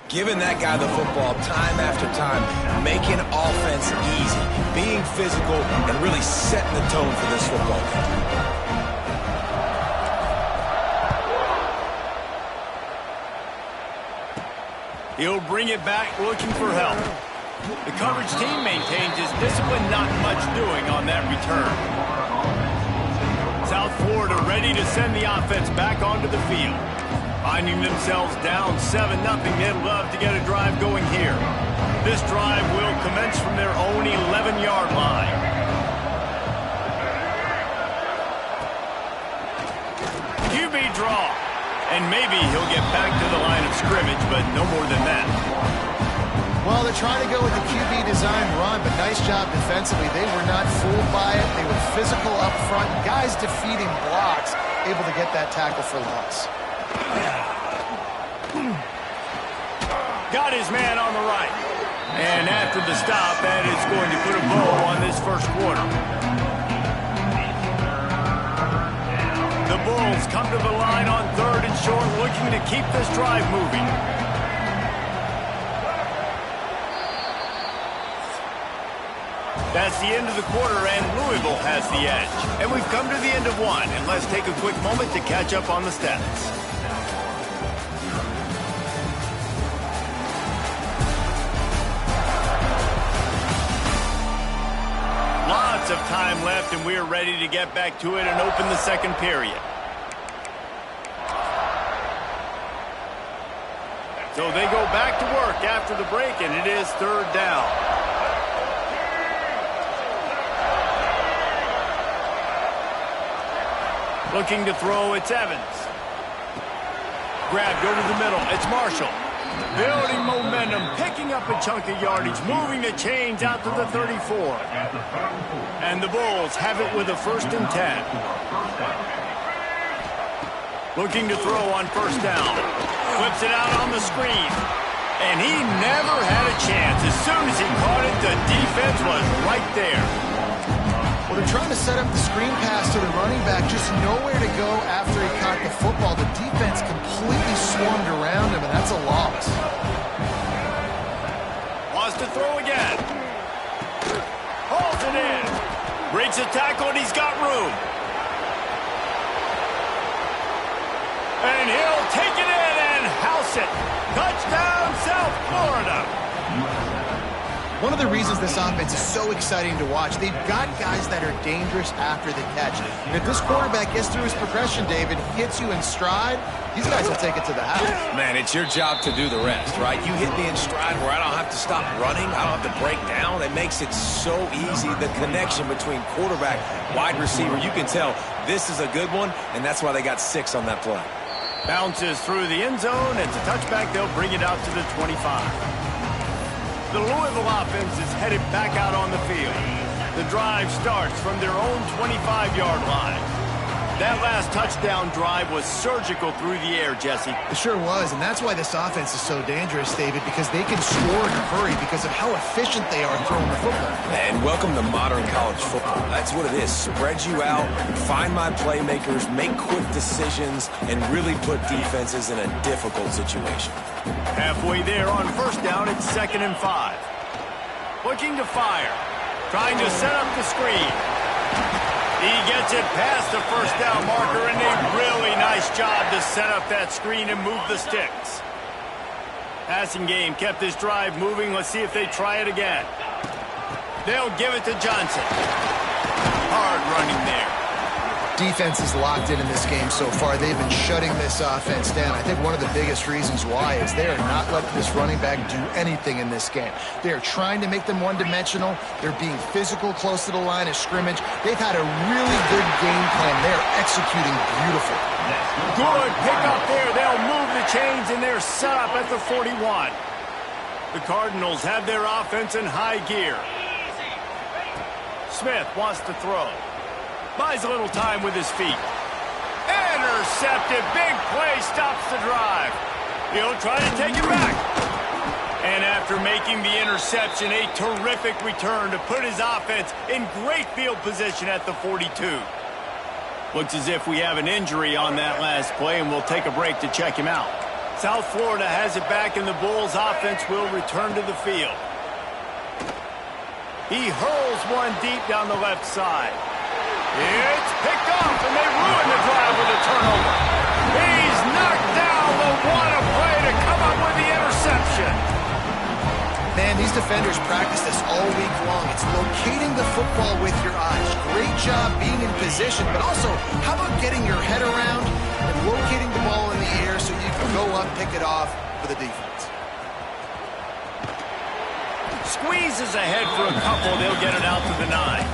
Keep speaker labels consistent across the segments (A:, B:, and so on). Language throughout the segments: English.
A: Giving that guy the football time after time, making offense easy, being physical, and really setting the tone for this football game.
B: He'll bring it back looking for help. The coverage team maintains his discipline, not much doing on that return. South Florida ready to send the offense back onto the field. Finding themselves down 7-0, they'd love to get a drive going here. This drive will commence from their own 11-yard line. QB draw. And maybe he'll get back to the line of scrimmage, but no more than that.
C: Well, they're trying to go with the QB design run, but nice job defensively. They were not fooled by it. They were physical up front. Guys defeating blocks, able to get that tackle for loss.
B: Got his man on the right. And after the stop, that is going to put a bow on this first quarter. The Bulls come to the line on 3rd and short, looking to keep this drive moving. That's the end of the quarter, and Louisville has the edge. And we've come to the end of one, and let's take a quick moment to catch up on the stats. Lots of time left, and we're ready to get back to it and open the second period. So they go back to work after the break, and it is 3rd down. Looking to throw, it's Evans. Grabbed over the middle, it's Marshall. Building momentum, picking up a chunk of yardage, moving the chains out to the 34. And the Bulls have it with a 1st and 10. Looking to throw on 1st down. Flips it out on the screen. And he never had a chance. As soon as he caught it, the defense was right there.
C: Well, they're trying to set up the screen pass to the running back, just nowhere to go after he caught the football. The defense completely swarmed around him, and that's a loss.
B: Wants to throw again. Holds it in. Breaks a tackle, and he's got room. And he'll take it in and house it. Touchdown, South Florida.
C: One of the reasons this offense is so exciting to watch, they've got guys that are dangerous after the catch. And if this quarterback gets through his progression, David, hits you in stride, these guys will take it to the house.
A: Man, it's your job to do the rest, right? You hit me in stride where I don't have to stop running. I don't have to break down. It makes it so easy. The connection between quarterback, wide receiver, you can tell this is a good one, and that's why they got 6 on that play.
B: Bounces through the end zone. It's a touchback. They'll bring it out to the 25. The Louisville offense is headed back out on the field. The drive starts from their own 25-yard line. That last touchdown drive was surgical through the air, Jesse.
C: It sure was, and that's why this offense is so dangerous, David, because they can score in a hurry because of how efficient they are throwing the football.
A: And welcome to modern college football. That's what it is. Spread you out, find my playmakers, make quick decisions, and really put defenses in a difficult situation.
B: Halfway there on 1st down, it's 2nd and 5. Looking to fire. Trying to set up the screen. He gets it past the 1st down marker, and a really nice job to set up that screen and move the sticks. Passing game kept this drive moving. Let's see if they try it again. They'll give it to Johnson. Hard running there.
C: Defense is locked in this game so far. They've been shutting this offense down. I think one of the biggest reasons why is they are not letting this running back do anything in this game. They are trying to make them one-dimensional. They're being physical close to the line of scrimmage. They've had a really good game plan. They're executing beautiful.
B: Good pick up there. They'll move the chains, and they're set up at the 41. The Cardinals have their offense in high gear. Smith wants to throw. Buys a little time with his feet. Intercepted. Big play stops the drive. He'll try to take it back. And after making the interception, a terrific return to put his offense in great field position at the 42. Looks as if we have an injury on that last play, and we'll take a break to check him out. South Florida has it back, and the Bulls offense will return to the field. He hurls one deep down the left side. It's picked off, and they ruin the drive with a turnover. He's knocked down the one play to come up with the interception.
C: Man, these defenders practice this all week long. It's locating the football with your eyes. Great job being in position, but also, how about getting your head around and locating the ball in the air so you can go up, pick it off for the defense.
B: Squeezes ahead for a couple. They'll get it out to the 9.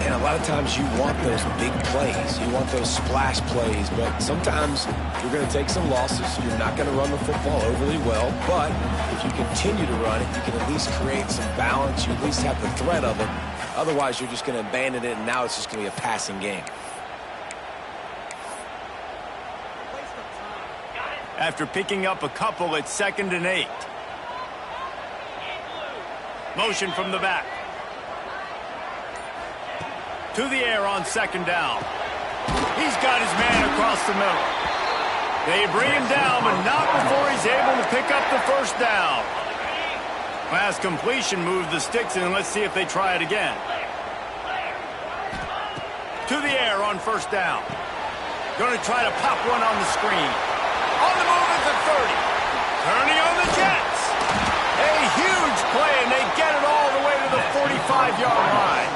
A: And a lot of times you want those big plays. You want those splash plays, but sometimes you're going to take some losses. You're not going to run the football overly well, but if you continue to run it, you can at least create some balance. You at least have the threat of it. Otherwise, you're just going to abandon it, and now it's just going to be a passing game.
B: After picking up a couple, it's 2nd and 8. Motion from the back. To the air on 2nd down. He's got his man across the middle. They bring him down, but not before he's able to pick up the 1st down. Pass completion moved the sticks in. Let's see if they try it again. To the air on 1st down. Going to try to pop one on the screen. On the move at the 30. Turning on the Jets. A huge play, and they get it all the way to the 45-yard line.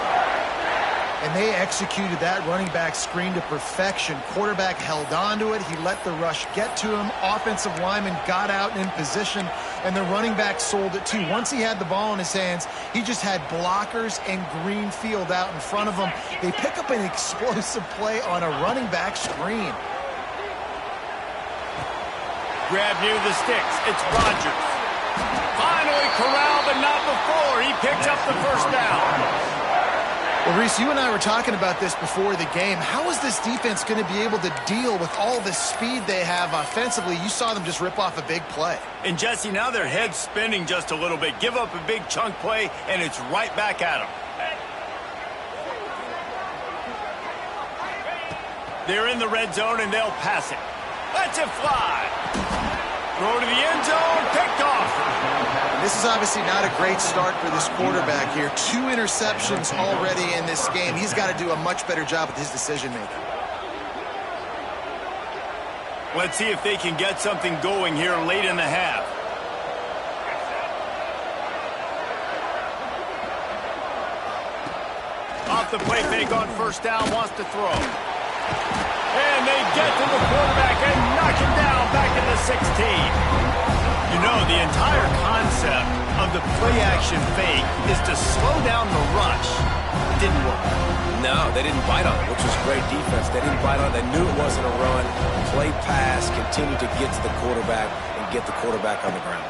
C: And they executed that running back screen to perfection. Quarterback held on to it. He let the rush get to him. Offensive lineman got out and in position, and the running back sold it too. Once he had the ball in his hands, he just had blockers and green field out in front of him. They pick up an explosive play on a running back screen.
B: Grab near the sticks. It's Rodgers. Finally corralled, but not before. He picks up the 1st down.
C: Well, Reese, you and I were talking about this before the game. How is this defense going to be able to deal with all the speed they have offensively? You saw them just rip off a big play.
B: And, Jesse, now their head's spinning just a little bit. Give up a big chunk play, and it's right back at them. They're in the red zone, and they'll pass it. Let's it fly. Throw to the end zone, picked off.
C: This is obviously not a great start for this quarterback here. 2 interceptions already in this game. He's got to do a much better job with his decision-making.
B: Let's see if they can get something going here late in the half. Off the play fake on 1st down, wants to throw. And they get to the quarterback and knock him down back at the 16. You know, the entire concept of the play-action fake is to slow down the rush. It didn't work.
A: No, they didn't bite on it, which was great defense. They didn't bite on it. They knew it wasn't a run. Play pass, continued to get to the quarterback and get the quarterback on the ground.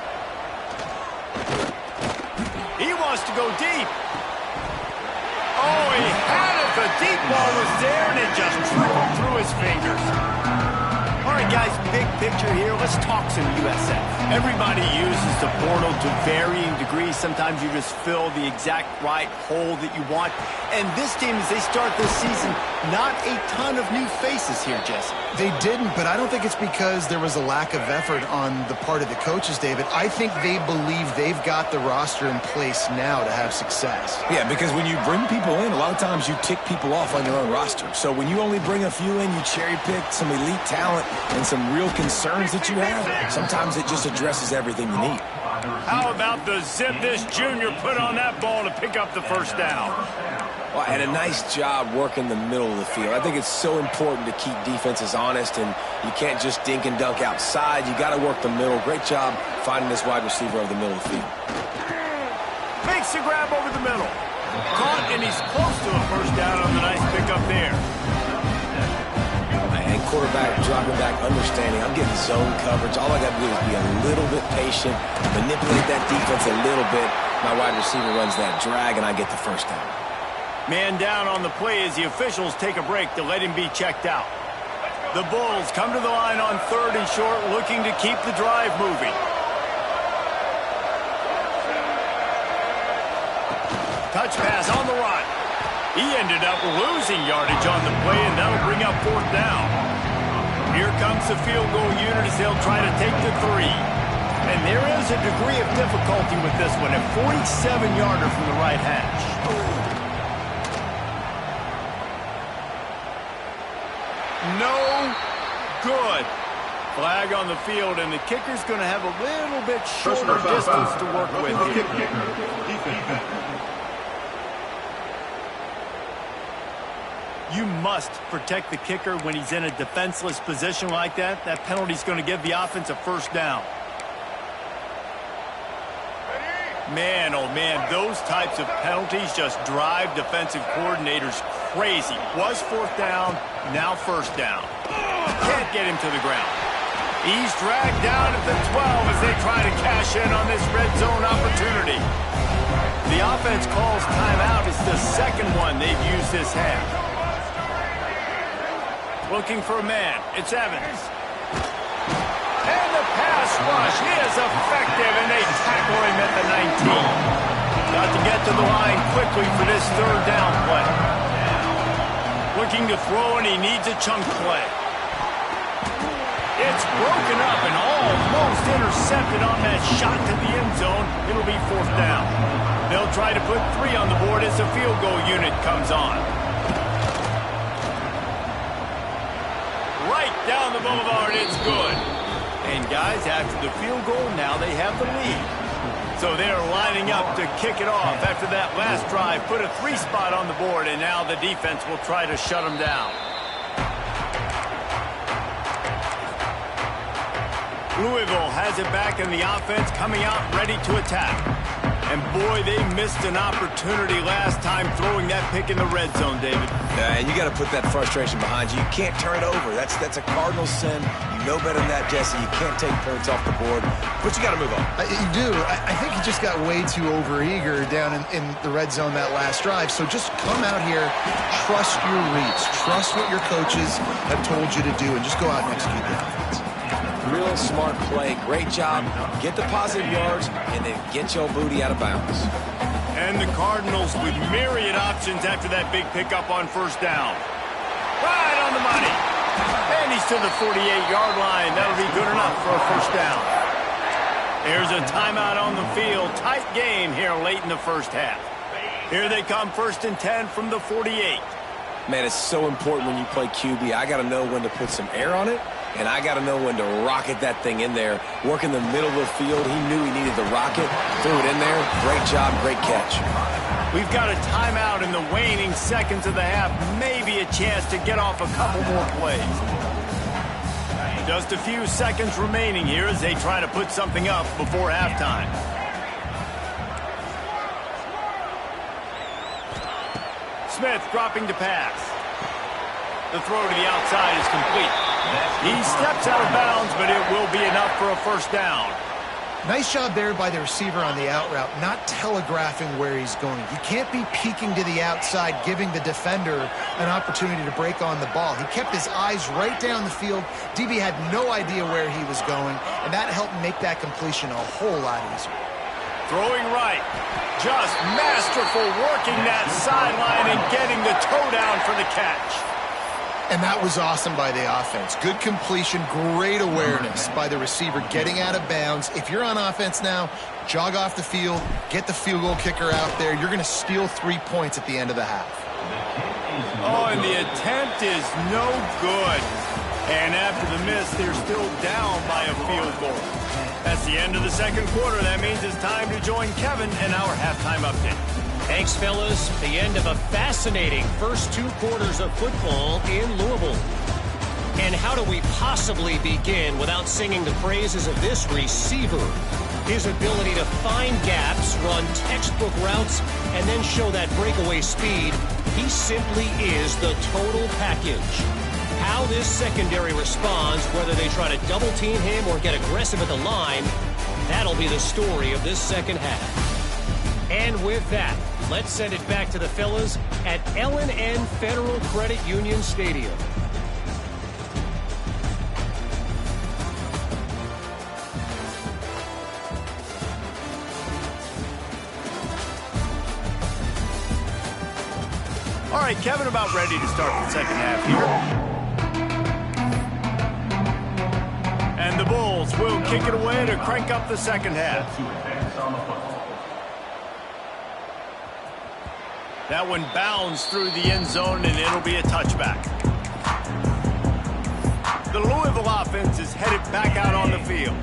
B: He wants to go deep. Oh, he had it. The deep ball was there, and it just trickled through his fingers. All right, guys, big picture here. Let's talk some USF. Everybody uses the portal to varying degrees. Sometimes you just fill the exact right hole that you want. And this team, as they start this season, not a ton of new faces here, Jesse.
C: They didn't, but I don't think it's because there was a lack of effort on the part of the coaches, David. I think they believe they've got the roster in place now to have success.
A: Yeah, because when you bring people in, a lot of times you tick people off on your own roster. So when you only bring a few in, you cherry pick some elite talent and some real concerns that you have. Sometimes it just addresses everything you need.
B: How about the zip this junior put on that ball to pick up the 1st down?
A: Well, and a nice job working the middle of the field. I think it's so important to keep defenses honest, and you can't just dink and dunk outside. You got to work the middle. Great job finding this wide receiver over the middle of the field.
B: Makes the grab over the middle. Caught, and he's close to a 1st down on the nice pickup there.
A: And quarterback dropping back, understanding I'm getting zone coverage. All I got to do is be a little bit patient, manipulate that defense a little bit. My wide receiver runs that drag, and I get the 1st down.
B: Man down on the play as the officials take a break to let him be checked out. The Bulls come to the line on 3rd and short, looking to keep the drive moving. Touch pass on the run. He ended up losing yardage on the play, and that'll bring up 4th down. Here comes the field goal unit as they'll try to take the 3. And there is a degree of difficulty with this one, a 47-yarder from the right hash. No good. Flag on the field, and the kicker's going to have a little bit shorter distance to work with here. You must protect the kicker when he's in a defenseless position like that. That penalty's going to give the offense a first down. Man, oh man, those types of penalties just drive defensive coordinators crazy. Was 4th down, now 1st down. Can't get him to the ground. He's dragged down at the 12 as they try to cash in on this red zone opportunity. The offense calls timeout. It's the second one they've used this half. Looking for a man. It's Evans. And the pass rush is effective, and they tackle him at the 19. Got to get to the line quickly for this 3rd down play. Looking to throw, and he needs a chunk play. It's broken up and almost intercepted on that shot to the end zone. It'll be 4th down. They'll try to put 3 on the board as the field goal unit comes on. Right down the boulevard, it's good. And guys, after the field goal, now they have the lead. So they're lining up to kick it off after that last drive. Put a 3 spot on the board, and now the defense will try to shut them down. Louisville has it back in the offense, coming out ready to attack. And boy, they missed an opportunity last time throwing that pick in the red zone, David.
A: And you got to put that frustration behind you. You can't turn it over. That's a cardinal sin. You know better than that, Jesse. You can't take points off the board, but you got to move on.
C: You do. I think he just got way too overeager down in the red zone that last drive. So just come out here, trust your reads, trust what your coaches have told you to do, and just go out and execute the offense.
A: Real smart play. Great job. Get the positive yards, and then get your booty out of bounds.
B: And the Cardinals with myriad options after that big pickup on 1st down. Right on the money. And he's to the 48-yard line. That'll be good enough for a 1st down. There's a timeout on the field. Tight game here late in the 1st half. Here they come, 1st and 10 from the 48.
A: Man, it's so important when you play QB. I got to know when to put some air on it, and I got to know when to rocket that thing in there. Work in the middle of the field. He knew he needed the rocket. Threw it in there. Great job, great catch.
B: We've got a timeout in the waning seconds of the half. Maybe a chance to get off a couple more plays. Just a few seconds remaining here as they try to put something up before halftime. Smith dropping to pass. The throw to the outside is complete. He steps out of bounds, but it will be enough for a 1st down.
C: Nice job there by the receiver on the out route, not telegraphing where he's going. He can't be peeking to the outside, giving the defender an opportunity to break on the ball. He kept his eyes right down the field. DB had no idea where he was going, and that helped make that completion a whole lot easier.
B: Throwing right. Just masterful working that sideline and getting the toe down for the catch.
C: And that was awesome by the offense. Good completion, great awareness by the receiver getting out of bounds. If you're on offense now, jog off the field, get the field goal kicker out there. You're going to steal 3 points at the end of the half.
B: Oh, and the attempt is no good. And after the miss, they're still down by a field goal. That's the end of the 2nd quarter. That means it's time to join Kevin in our halftime update.
D: Thanks, fellas. The end of a fascinating first 2 quarters of football in Louisville. And how do we possibly begin without singing the praises of this receiver? His ability to find gaps, run textbook routes, and then show that breakaway speed. He simply is the total package. How this secondary responds, whether they try to double-team him or get aggressive at the line, that'll be the story of this 2nd half. And with that, let's send it back to the fellas at L&N Federal Credit Union Stadium.
B: All right, Kevin, about ready to start the 2nd half here. And the Bulls will kick it away to crank up the second half. That one bounds through the end zone, and it'll be a touchback. The Louisville offense is headed back out on the field.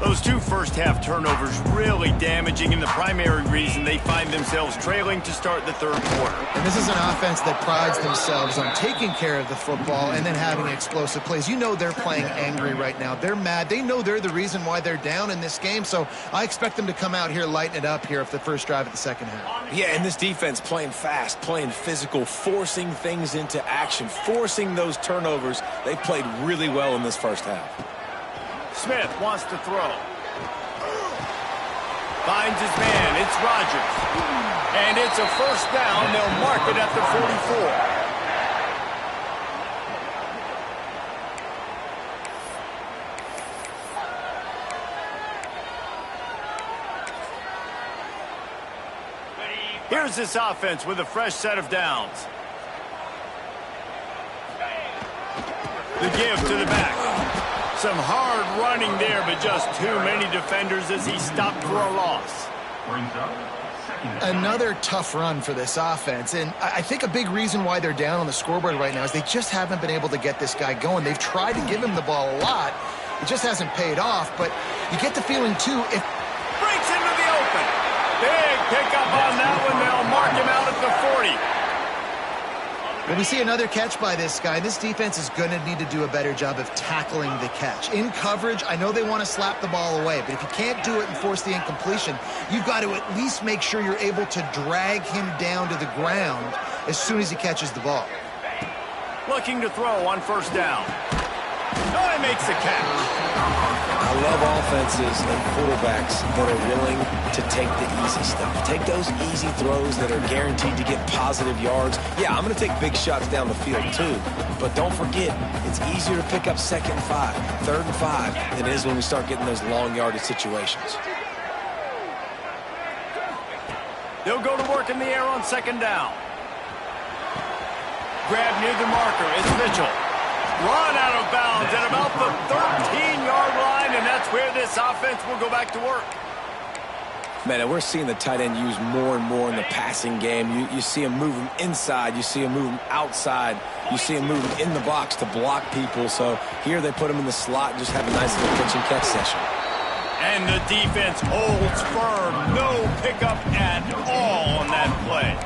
B: Those two first-half turnovers really damaging, and the primary reason they find themselves trailing to start the third quarter.
C: And this is an offense that prides themselves on taking care of the football and then having explosive plays. You know they're playing angry right now. They're mad. They know they're the reason why they're down in this game, so I expect them to come out here, lighten it up here for the first drive of the second half.
A: Yeah, and this defense playing fast, playing physical, forcing things into action, forcing those turnovers. They played really well in this first half.
B: Smith wants to throw. Finds his man. It's Rodgers. And it's a first down. They'll mark it at the 44. Here's this offense with a fresh set of downs. The give to the back. Some hard running there, but just too many defenders as he stopped for a loss.
C: Another tough run for this offense, and I think a big reason why they're down on the scoreboard right now is they just haven't been able to get this guy going. They've tried to give him the ball a lot. It just hasn't paid off, but you get the feeling, too, if...
B: Breaks into the open. Big pickup on that one. They'll mark him out at the 40.
C: When we see another catch by this guy, this defense is going to need to do a better job of tackling the catch. In coverage, I know they want to slap the ball away, but if you can't do it and force the incompletion, you've got to at least make sure you're able to drag him down to the ground as soon as he catches the ball.
B: Looking to throw on first down. Oh, he makes the catch.
A: I love offenses and quarterbacks that are willing to take the easy stuff. Take those easy throws that are guaranteed to get positive yards. Yeah, I'm going to take big shots down the field too. But don't forget, it's easier to pick up 2nd and 5, 3rd and 5 than it is when we start getting those long yardage situations.
B: They'll go to work in the air on second down. Grab near the marker. It's Mitchell. Run out of bounds at about the 13-yard line, and that's where this offense will go back to work.
A: Man, and we're seeing the tight end used more and more in the passing game. You see him moving inside. You see him moving outside. You see him moving in the box to block people. So here they put him in the slot and just have a nice little catch and catch session.
B: And the defense holds firm. No pickup at all on that play.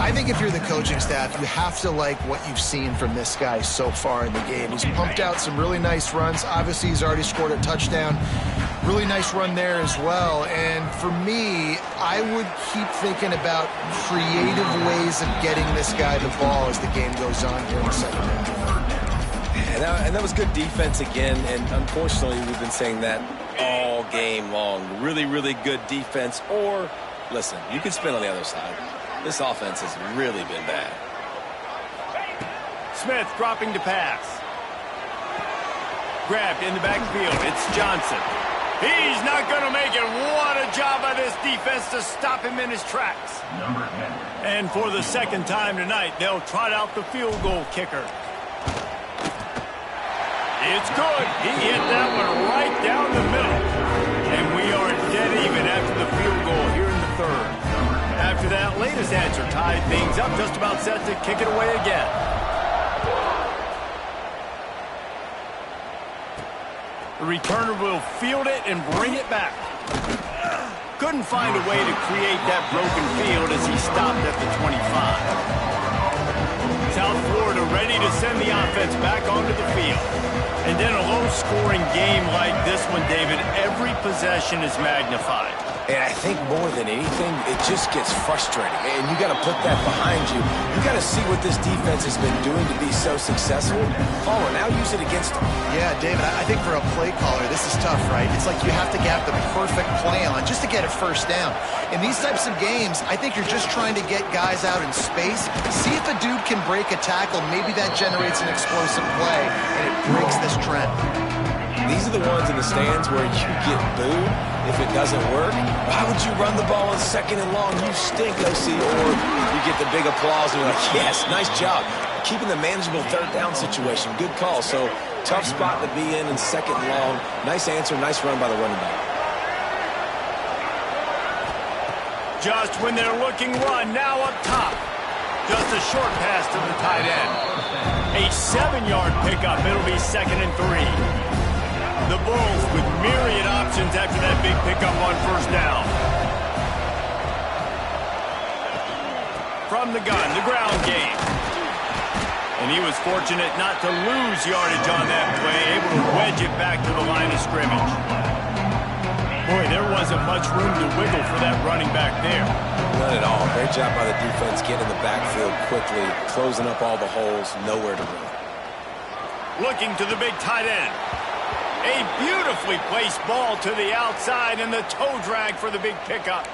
C: I think if you're the coaching staff, you have to like what you've seen from this guy so far in the game. He's pumped out some really nice runs. Obviously, he's already scored a touchdown. Really nice run there as well. And for me, I would keep thinking about creative ways of getting this guy the ball as the game goes on here in the second half.
A: And that was good defense again. And unfortunately, we've been saying that all game long. Really, really good defense. Or, listen, you can spin on the other side. This offense has really been bad.
B: Smith dropping to pass. Grabbed in the backfield. It's Johnson. He's not going to make it. What a job by this defense to stop him in his tracks. And for the second time tonight, they'll trot out the field goal kicker. It's good. He hit that one right down the middle. And we are dead even after the field goal here in the third. After that latest answer tied things up, just about set to kick it away again. The returner will field it and bring it back. Couldn't find a way to create that broken field as he stopped at the 25. South Florida ready to send the offense back onto the field. And then a low-scoring game like this one, David, every possession is magnified.
A: And I think more than anything, it just gets frustrating. And you got to put that behind you. You got to see what this defense has been doing to be so successful. Caller, now use it against them.
C: Yeah, David, I think for a play caller, this is tough, right? It's like you have to get the perfect play on just to get a first down. In these types of games, I think you're just trying to get guys out in space. See if a dude can break a tackle. Maybe that generates an explosive play, and it breaks this trend.
A: These are the ones in the stands where you get booed if it doesn't work. Why would you run the ball on 2nd and long? You stink, OC. Or you get the big applause and you're like, yes, nice job. Keeping the manageable 3rd down situation. Good call. So Tough spot to be in second and long. Nice answer, nice run by the running back.
B: Just when they're looking run, now up top. Just a short pass to the tight end. A 7-yard pickup. It'll be 2nd and 3. The Bulls with myriad options after that big pickup on first down. From the gun, the ground game. And he was fortunate not to lose yardage on that play, able to wedge it back to the line of scrimmage. Boy, there wasn't much room to wiggle for that running back there.
A: None at all. Great job by the defense getting in the backfield quickly, closing up all the holes, nowhere to run.
B: Looking to the big tight end. A beautifully placed ball to the outside and the toe drag for the big pickup.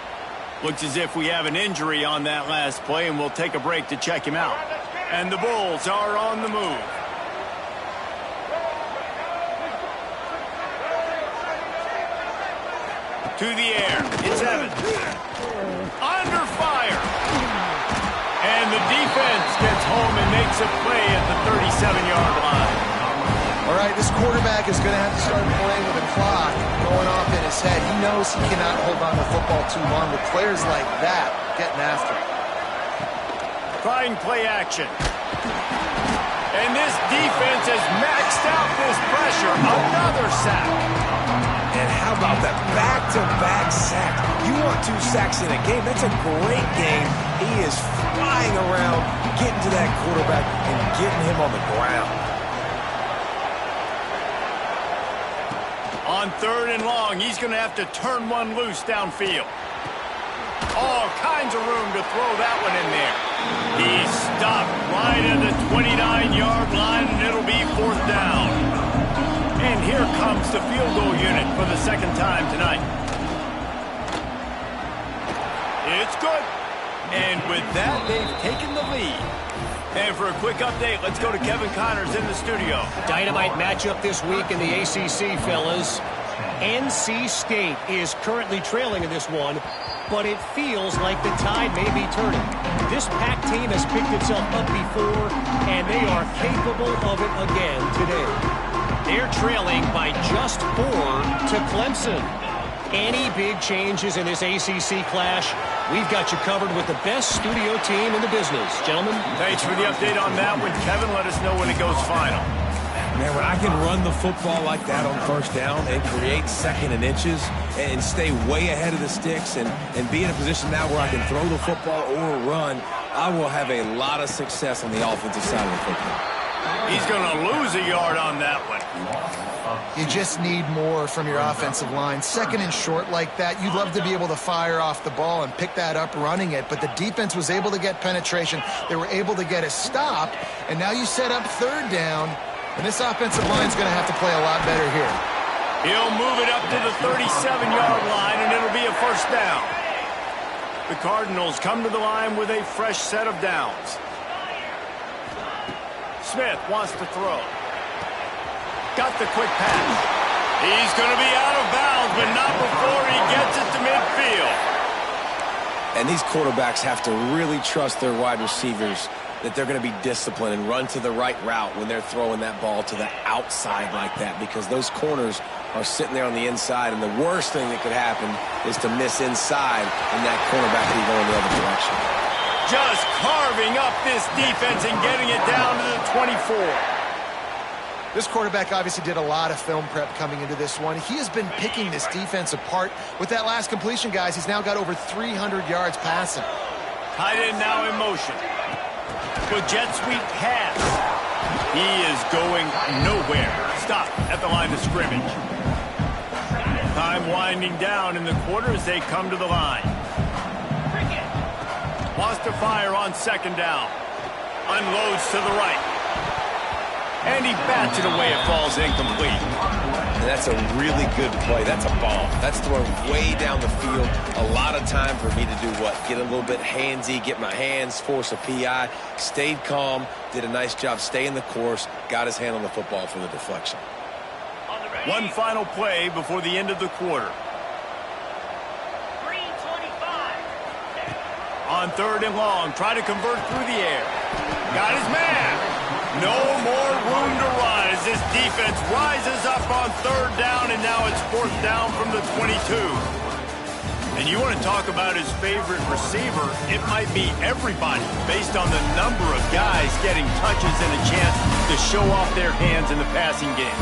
B: Looks as if we have an injury on that last play, and we'll take a break to check him out. And the Bulls are on the move. To the air. It's Evans. Under fire. And the defense gets home and makes a play at the 37-yard line.
C: All right, this quarterback is going to have to start playing with a clock going off in his head. He knows he cannot hold on to the football too long with players like that getting after him.
B: Trying play action. And this defense has maxed out this pressure. Another sack.
A: And how about that back-to-back sack? You want 2 sacks in a game. That's a great game. He is flying around, getting to that quarterback and getting him on the ground.
B: On 3rd and long, he's going to have to turn one loose downfield. All kinds of room to throw that one in there. He's stopped right at the 29-yard line, and it'll be 4th down. And here comes the field goal unit for the 2nd time tonight. It's good. And with that, they've taken the lead. And for a quick update, let's go to Kevin Connors in the studio.
D: Dynamite matchup this week in the ACC, fellas. NC State is currently trailing in this one, but it feels like the tide may be turning. This Pac team has picked itself up before, and they are capable of it again today. They're trailing by just 4 to Clemson. Any big changes in this ACC clash, we've got you covered with the best studio team in the business. Gentlemen.
B: Thanks for the update on that one. Kevin, let us know when it goes final.
A: Man, when I can run the football like that on first down and create 2nd and inches and stay way ahead of the sticks and be in a position now where I can throw the football or run, I will have a lot of success on the offensive side of the football.
B: He's going to lose a yard on that one.
C: You just need more from your offensive line. 2nd and short like that, you'd love to be able to fire off the ball and pick that up running it, but the defense was able to get penetration. They were able to get a stop, and now you set up 3rd down, and this offensive line is going to have to play a lot better here.
B: He'll move it up to the 37-yard line, and it'll be a 1st down. The Cardinals come to the line with a fresh set of downs. Smith wants to throw. Got the quick pass. He's going to be out of bounds, but not before he gets it to midfield.
A: And these quarterbacks have to really trust their wide receivers that they're going to be disciplined and run to the right route when they're throwing that ball to the outside like that, because those corners are sitting there on the inside, and the worst thing that could happen is to miss inside and that cornerback be going the other direction.
B: Just carving up this defense and getting it down to the 24.
C: This quarterback obviously did a lot of film prep coming into this one. He has been picking this defense apart. With that last completion, guys, he's now got over 300 yards passing.
B: Tight end now in motion. With jet sweep pass. He is going nowhere. Stop at the line of scrimmage. Time winding down in the quarter as they come to the line. Wants to fire on 2nd down. Unloads to the right. And he bats it away. It falls incomplete.
A: And that's a really good play. That's a ball. That's thrown way down the field. A lot of time for me to do what? Get a little bit handsy, get my hands, force a PI. Stayed calm, did a nice job staying the course, got his hand on the football for the deflection.
B: One final play before the end of the quarter. On 3rd and long, try to convert through the air. Got his man. No more room to run as as this defense rises up on third down, and now it's fourth down from the 22. And you want to talk about his favorite receiver, it might be everybody based on the number of guys getting touches and a chance to show off their hands in the passing game.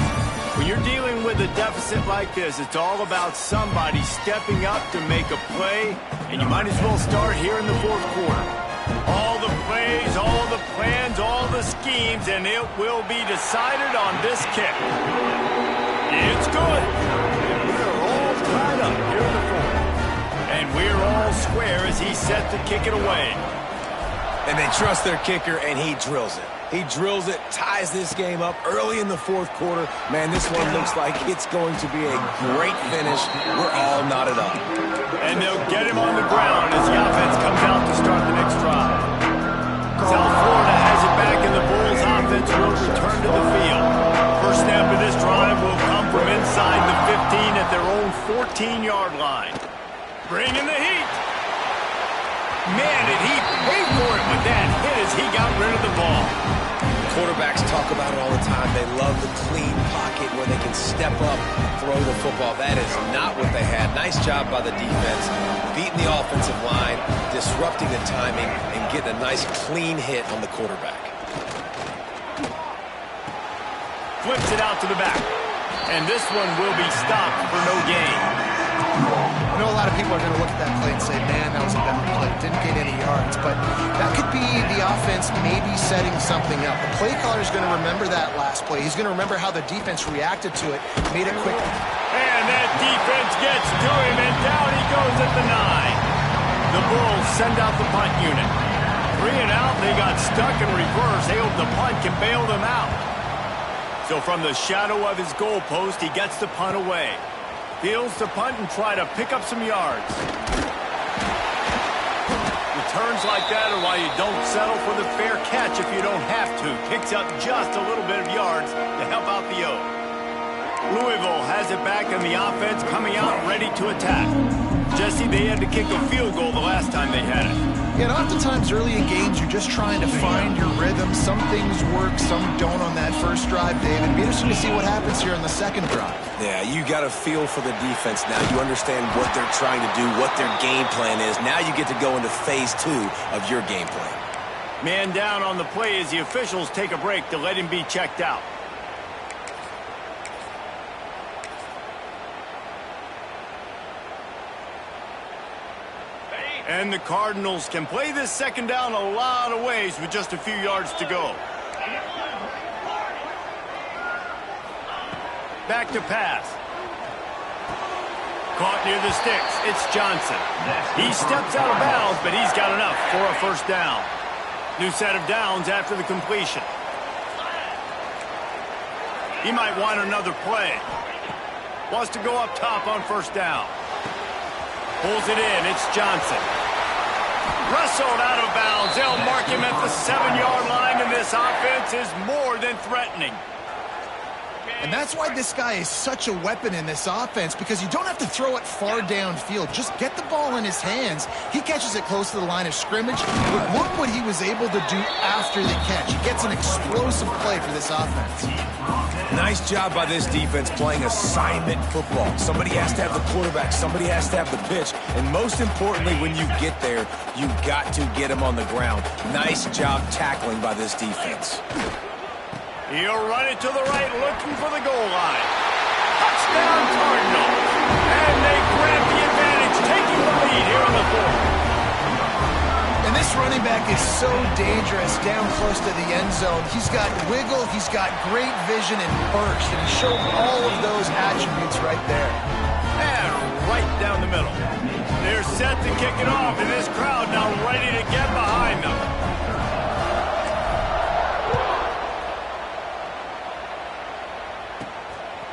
B: When you're dealing with a deficit like this, it's all about somebody stepping up to make a play, and you might as well start here in the fourth quarter. All the plays, all the plans, all the schemes, and it will be decided on this kick. It's good. And we're all tied up here in the fourth. And we're all square as he's set to kick it away.
A: And they trust their kicker, and he drills it. He drills it, ties this game up early in the fourth quarter. Man, this one looks like it's going to be a great finish. We're all knotted up.
B: And they'll get him on the ground as the offense comes out to start the next drive. South Florida has it back, and the Bulls offense will return to the field. First snap of this drive will come from inside the 15 at their own 14-yard line. Bringing the heat. Man, did he pay for it with that hit as he got rid of the ball.
A: Quarterbacks talk about it all the time. They love the clean pocket where they can step up, throw the football. That is not what they had. Nice job by the defense, beating the offensive line, disrupting the timing, and getting a nice clean hit on the quarterback.
B: Flips it out to the back. And this one will be stopped for no gain.
C: I know a lot of people are going to look at that play and say, man, that was a better play. Didn't get any yards. But that could be the offense maybe setting something up. The play caller is going to remember that last play. He's going to remember how the defense reacted to it, made it quick.
B: And that defense gets to him, and down he goes at the 9. The Bulls send out the punt unit. 3 and out, they got stuck in reverse. They hope the punt can bail them out. So from the shadow of his goalpost, he gets the punt away. Fields the punt and try to pick up some yards. Returns like that are why you don't settle for the fair catch if you don't have to. Picks up just a little bit of yards to help out the O. Louisville has it back, and the offense coming out ready to attack. Jesse, they had to kick a field goal the last time they had it.
C: Yeah, and oftentimes early in games, you're just trying to find your rhythm. Some things work, some don't on that first drive, David. It'll be interesting to see what happens here on the second drive.
A: Yeah, you got a feel for the defense now. You understand what they're trying to do, what their game plan is. Now you get to go into phase 2 of your game plan.
B: Man down on the play as the officials take a break to let him be checked out. And the Cardinals can play this second down a lot of ways with just a few yards to go. Back to pass. Caught near the sticks. It's Johnson. He steps out of bounds, but he's got enough for a first down. New set of downs after the completion. He might want another play. Wants to go up top on first down. Pulls it in. It's Johnson. Wrestled out of bounds. They'll mark him at the 7-yard line, and this offense is more than threatening.
C: And that's why this guy is such a weapon in this offense, because you don't have to throw it far downfield. Just get the ball in his hands. He catches it close to the line of scrimmage. But look what he was able to do after the catch. He gets an explosive play for this offense.
A: Nice job by this defense playing assignment football. Somebody has to have the quarterback. Somebody has to have the pitch. And most importantly, when you get there, you got to get him on the ground. Nice job tackling by this defense.
B: He'll run it to the right, looking for the goal line. Touchdown, Cardinals. And they grab the advantage, taking the lead here in the fourth.
C: And this running back is so dangerous down close to the end zone. He's got wiggle, he's got great vision and burst, and he showed all of those attributes right there.
B: And right down the middle. They're set to kick it off, and this crowd now ready to get behind them.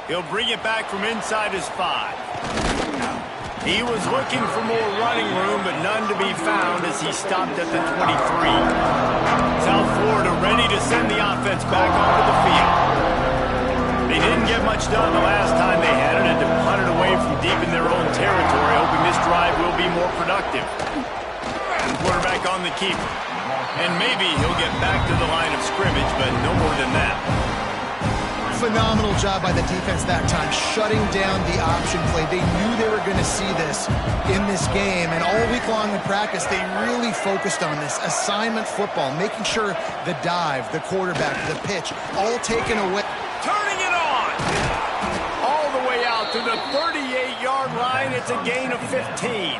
B: He'll bring it back from inside his 5. He was looking for more running room, but none to be found as he stopped at the 23. South Florida ready to send the offense back onto the field. They didn't get much done the last time they had it, and to punt it away from deep in their own territory, hoping this drive will be more productive. Quarterback on the keeper. And maybe he'll get back to the line of scrimmage, but no more than that.
C: So Phenomenal job by the defense that time, shutting down the option play. They knew they were going to see this in this game, and all week long in practice, they really focused on this assignment football, making sure the dive, the quarterback, the pitch, all taken away.
B: Turning it on! All the way out to the 38-yard line. It's a gain of 15.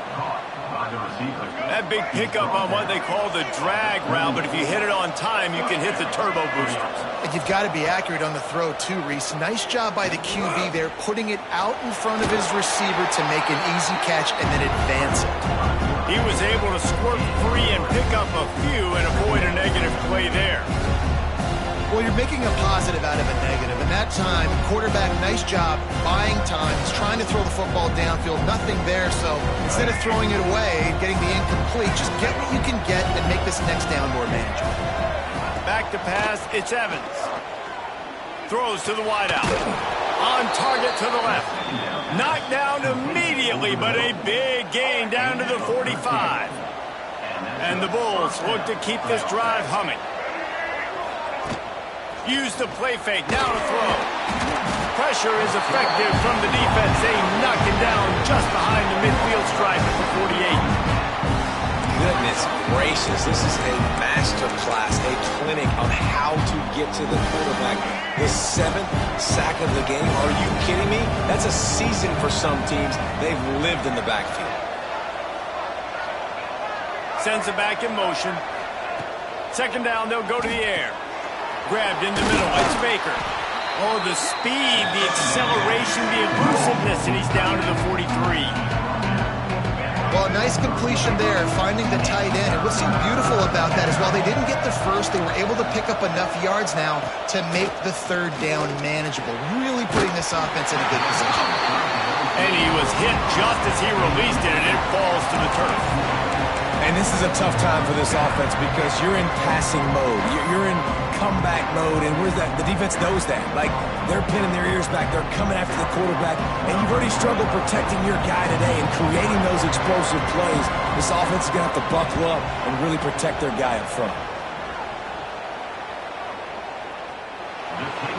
B: That big pickup on what they call the drag route, but if you hit it on time, you can hit the turbo boosters.
C: And you've got to be accurate on the throw too, Reese. Nice job by the QB there, putting it out in front of his receiver to make an easy catch and then advance it.
B: He was able to squirt free and pick up a few and avoid a negative play there.
C: Well, you're making a positive out of a negative. And that time, quarterback, nice job, buying time. He's trying to throw the football downfield. Nothing there, so instead of throwing it away, getting the incomplete, just get what you can get and make this next down more manageable.
B: Back to pass, it's Evans. Throws to the wideout. On target to the left. Knocked down immediately, but a big gain down to the 45. And the Bulls look to keep this drive humming. Use the play fake, now to throw. Pressure is effective from the defense. They knock him down just behind the midfield stripe at the 48.
A: Goodness gracious, this is a master class, a clinic on how to get to the quarterback. The 7th sack of the game, are you kidding me? That's a season for some teams. They've lived in the backfield.
B: Sends it back in motion. Second down, they'll go to the air. Grabbed in the middle, it's Baker. Oh, the speed, the acceleration, the elusiveness, and he's down to the 43.
C: Well, a nice completion there, finding the tight end. And what's so beautiful about that is while they didn't get the first, they were able to pick up enough yards now to make the third down manageable, really putting this offense in a good position.
B: And he was hit just as he released it, and it falls to the turf.
A: And this is a tough time for this offense because you're in passing mode. You're in comeback mode, and where's that? The defense knows that. Like, they're pinning their ears back. They're coming after the quarterback, and you've already struggled protecting your guy today and creating those explosive plays. This offense is going to have to buckle up and really protect their guy up front.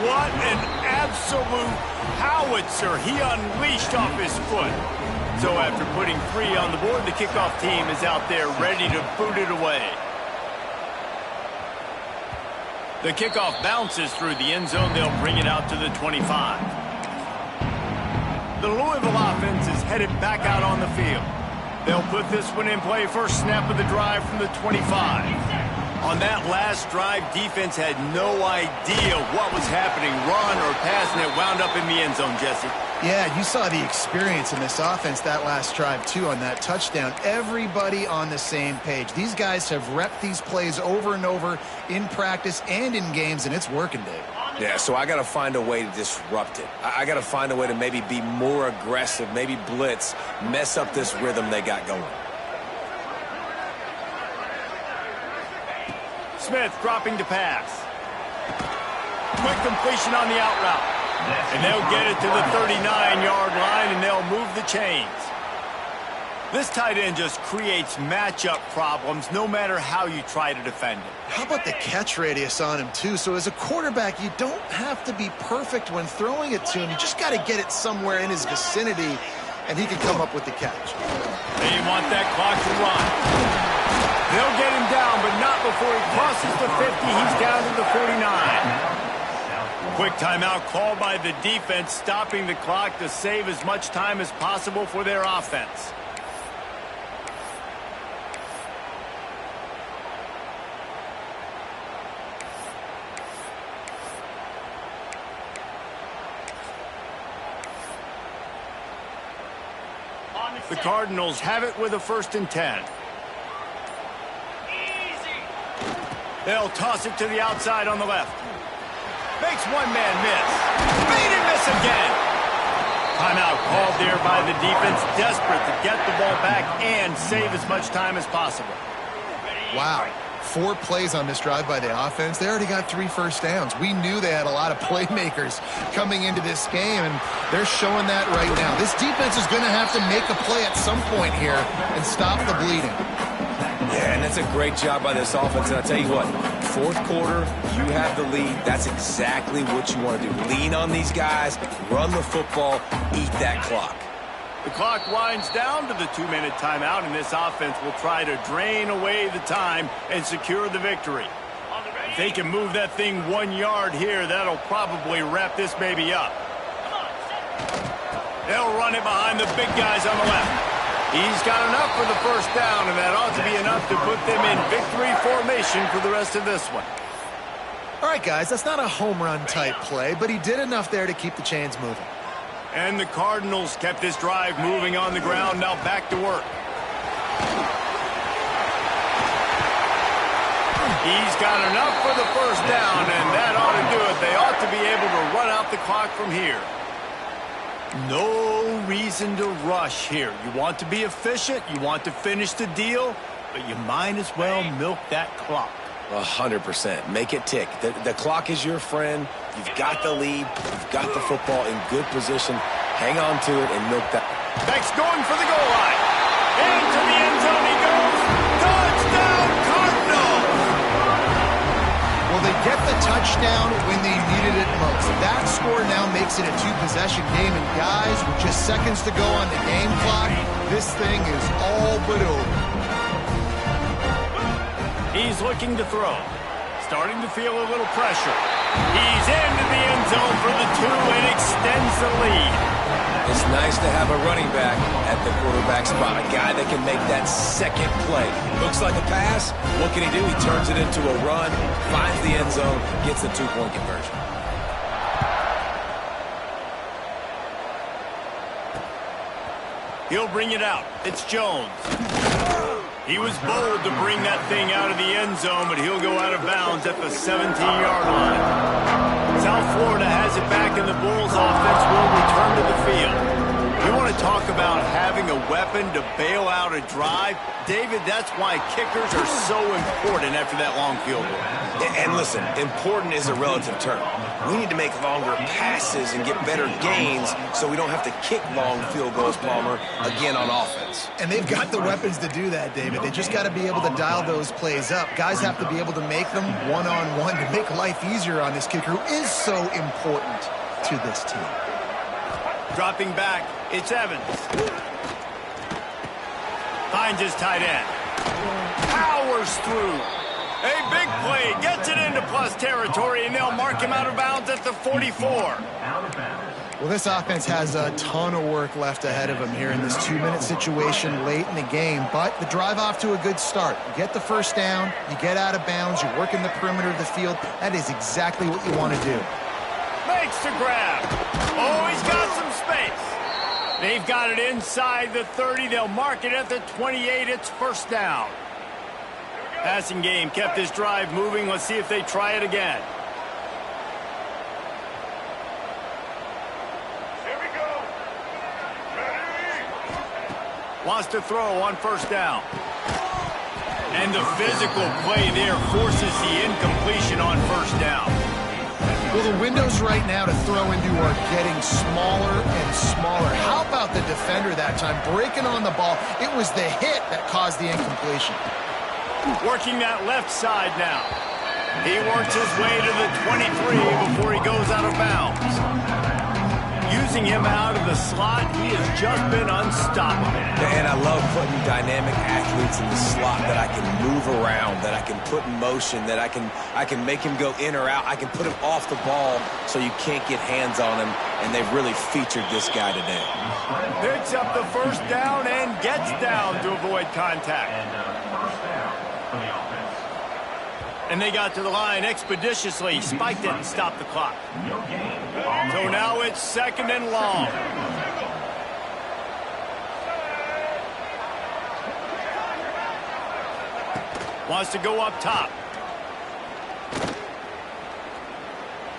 B: What an absolute howitzer he unleashed off his foot. So after putting 3 on the board, the kickoff team is out there ready to boot it away. The kickoff bounces through the end zone. They'll bring it out to the 25. The Louisville offense is headed back out on the field. They'll put this one in play, first snap of the drive from the 25. On that last drive, defense had no idea what was happening, run or pass, and it wound up in the end zone, Jesse.
C: Yeah, you saw the experience in this offense that last drive, too, on that touchdown. Everybody on the same page. These guys have repped these plays over and over in practice and in games, and it's working, Dave.
A: Yeah, so I got to find a way to disrupt it. I got to find a way to maybe be more aggressive, maybe blitz, mess up this rhythm they got going.
B: Smith dropping to pass. Quick completion on the out route. And they'll get it to the 39-yard line, and they'll move the chains. This tight end just creates matchup problems no matter how you try to defend it.
C: How about the catch radius on him, too? So as a quarterback, you don't have to be perfect when throwing it to him. You just got to get it somewhere in his vicinity, and he can come up with the catch.
B: They want that clock to run. They'll get him down, but not before he crosses the 50. He's down to the 49. Quick timeout called by the defense, stopping the clock to save as much time as possible for their offense. The Cardinals have it with a 1st and 10. They'll toss it to the outside on the left. Makes one man miss. Made him miss again. Timeout called there by the defense, desperate to get the ball back and save as much time as possible.
C: Wow. 4 plays on this drive by the offense. They already got 3 first downs. We knew they had a lot of playmakers coming into this game, and they're showing that right now. This defense is going to have to make a play at some point here and stop the bleeding.
A: Yeah, and And that's a great job by this offense. And I'll tell you what, fourth quarter, you have the lead. That's exactly what you want to do. Lean on these guys, run the football, eat that clock.
B: The clock winds down to the 2-minute timeout, and this offense will try to drain away the time and secure the victory. If they can move that thing 1 yard here, that'll probably wrap this baby up. They'll run it behind the big guys on the left. He's got enough for the first down, and that ought to be enough to put them in victory formation for the rest of this one.
C: All right, guys, that's not a home run type play, but he did enough there to keep the chains moving.
B: And the Cardinals kept this drive moving on the ground. Now back to work. He's got enough for the first down, and that ought to do it. They ought to be able to run out the clock from here. No reason to rush here. You want to be efficient. You want to finish the deal, but you might as well milk that clock.
A: 100%. Make it tick. The clock is your friend. You've got the lead. You've got the football in good position. Hang on to it and milk that.
B: Beck's going for the goal line. Into the end zone he goes. Touchdown, Cardinals!
C: Well, they get the touchdown when they needed it most. That score now makes it a two-possession game. And guys, with just seconds to go on the game clock, this thing is all but over.
B: He's looking to throw. Starting to feel a little pressure. He's into the end zone for the 2 and extends the lead.
A: It's nice to have a running back at the quarterback spot, a guy that can make that second play. Looks like a pass. What can he do? He turns it into a run, finds the end zone, gets the 2-point conversion.
B: He'll bring it out. It's Jones. He was bold to bring that thing out of the end zone, but he'll go out of bounds at the 17-yard line. South Florida has it back, and the Bulls offense will return to the field. You want to talk about having a weapon to bail out a drive? David, that's why kickers are so important after that long field goal.
A: And listen, important is a relative term. We need to make longer passes and get better gains so we don't have to kick long field goals, Palmer, again on offense.
C: And they've got the weapons to do that, David. They just got to be able to dial those plays up. Guys have to be able to make them one-on-one to make life easier on this kicker, who is so important to this team.
B: Dropping back, it's Evans. Finds his tight end. Powers through. A big play, gets it into plus territory, and they'll mark him out of bounds at the 44.
C: Well, this offense has a ton of work left ahead of them here in this 2-minute situation late in the game, but the drive off to a good start. You get the first down, you get out of bounds, you're working the perimeter of the field. That is exactly what you want to do.
B: Makes the grab. Oh, he's got some space. They've got it inside the 30. They'll mark it at the 28. It's first down. Passing game kept this drive moving. Let's see if they try it again. Here we go. Ready. Wants to throw on first down. And the physical play there forces the incompletion on first down.
C: Well, the windows right now to throw into are getting smaller and smaller. How about the defender that time breaking on the ball? It was the hit that caused the incompletion.
B: Working that left side now. He works his way to the 23 before he goes out of bounds. Using him out of the slot, he has just been unstoppable.
A: And I love putting dynamic athletes in the slot that I can move around, that I can put in motion, that I can make him go in or out. I can put him off the ball so you can't get hands on him, and they've really featured this guy today.
B: Picks up the first down and gets down to avoid contact. And they got to the line expeditiously, spiked it and stopped the clock. So now it's second and long. Wants to go up top.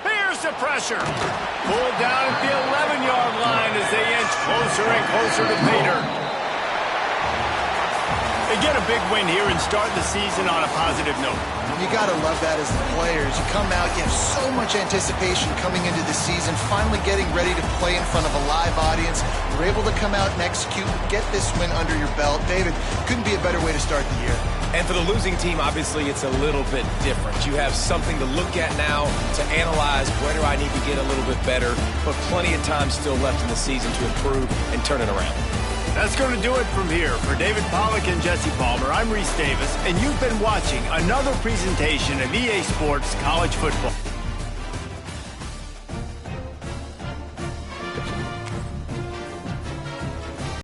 B: Here's the pressure. Pulled down at the 11-yard line as they inch closer and closer to Peter. They get a big win here and start the season on a positive note.
C: You got to love that as the players. You come out, you have so much anticipation coming into the season, finally getting ready to play in front of a live audience. You're able to come out and execute, get this win under your belt. David, couldn't be a better way to start the year.
A: And for the losing team, obviously, it's a little bit different. You have something to look at now, to analyze where do I need to get a little bit better, but plenty of time still left in the season to improve and turn it around.
B: That's going to do it from here. For David Pollack and Jesse Palmer, I'm Reese Davis, and you've been watching another presentation of EA Sports College Football.